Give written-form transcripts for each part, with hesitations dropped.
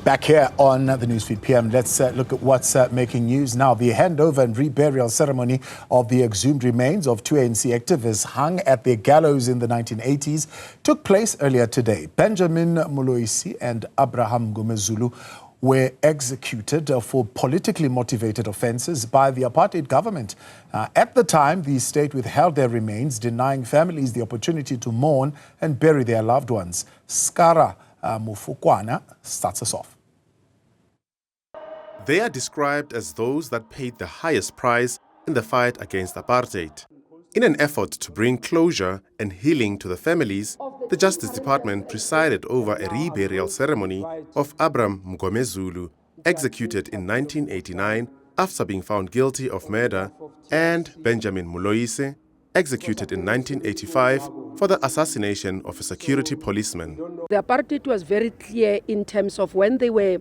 Back here on the Newsfeed PM, let's look at what's making news now. The handover and reburial ceremony of the exhumed remains of two ANC activists hung at their gallows in the 1980s took place earlier today. Benjamin Moloise and Abram Mngomezulu were executed for politically motivated offences by the apartheid government. At the time, the state withheld their remains, denying families the opportunity to mourn and bury their loved ones. Scara, Mafokoane starts us off. They are described as those that paid the highest price in the fight against apartheid. In an effort to bring closure and healing to the families, the Justice Department presided over a reburial ceremony of Abram Mngomezulu, executed in 1989 after being found guilty of murder, and Benjamin Moloise, executed in 1985 for the assassination of a security policeman. The apartheid was very clear in terms of when they were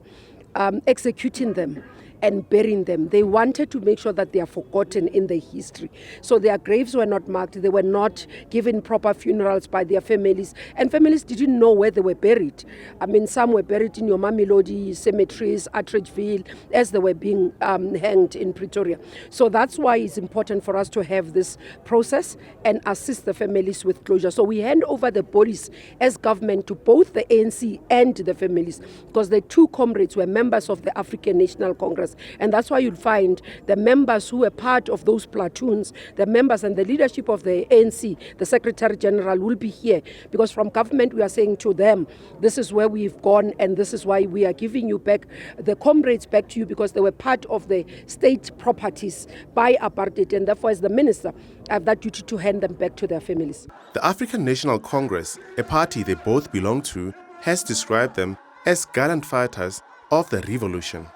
executing them and burying them. They wanted to make sure that they are forgotten in the history. So their graves were not marked. They were not given proper funerals by their families. And families didn't know where they were buried. I mean, some were buried in your Mamelodi cemeteries, Atteridgeville, as they were being hanged in Pretoria. So that's why it's important for us to have this process and assist the families with closure. So we hand over the bodies as government to both the ANC and the families, because the two comrades were members of the African National Congress. And that's why you'll find the members who were part of those platoons, the members and the leadership of the ANC, the Secretary General, will be here. Because from government, we are saying to them, this is where we've gone and this is why we are giving you back, the comrades back to you, because they were part of the state properties by apartheid. And therefore, as the minister, I have that duty to hand them back to their families. The African National Congress, a party they both belong to, has described them as gallant fighters of the revolution.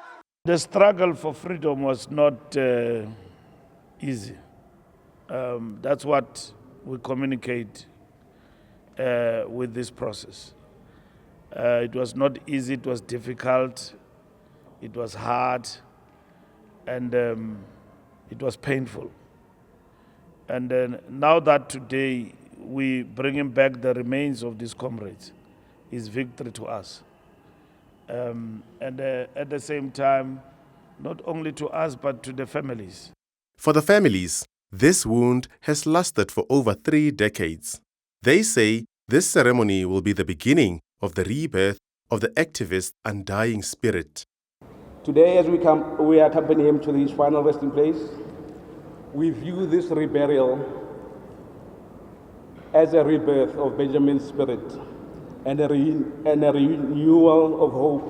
The struggle for freedom was not easy. That's what we communicate with this process. It was not easy, it was difficult, it was hard, and it was painful. And now that today we bringing back the remains of these comrades is victory to us. And at the same time, not only to us, but to the families. For the families, this wound has lasted for over 3 decades. They say this ceremony will be the beginning of the rebirth of the activist's undying spirit. Today, as we accompany him to his final resting place, we view this reburial as a rebirth of Benjamin's spirit and a renewal of hope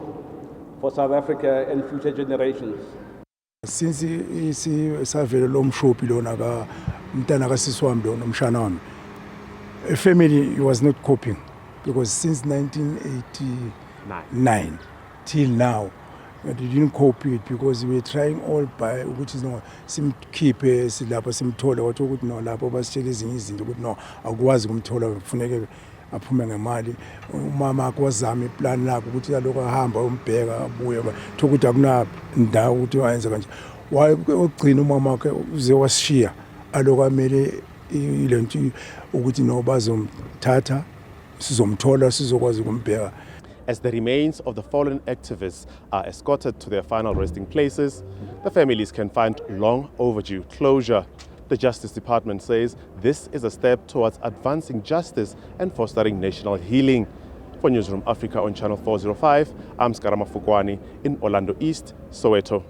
for South Africa and future generations. Since a family was not coping, because since 1989 till now, they didn't cope with it, because we were trying all by which is no sim keep silapha simthola wathi ukuthi no lapho basitshela ezinye izinto ukuthi no akwazi ukumthola kufuneka aphume ngemali. Umama akwazama iplan lakhe ukuthi lokho ahamba umbheka abuye ukuthi akunandawo ukuthi wayenza kanje. Wayogcina umama wakhe uze washiya aloko amele ilento ukuthi no bazomthatha sizomthola sizokwazi ukumbheka. As the remains of the fallen activists are escorted to their final resting places, the families can find long overdue closure. The Justice Department says this is a step towards advancing justice and fostering national healing. For Newzroom Afrika on Channel 405, I'm Scara Mafokoane in Orlando East, Soweto.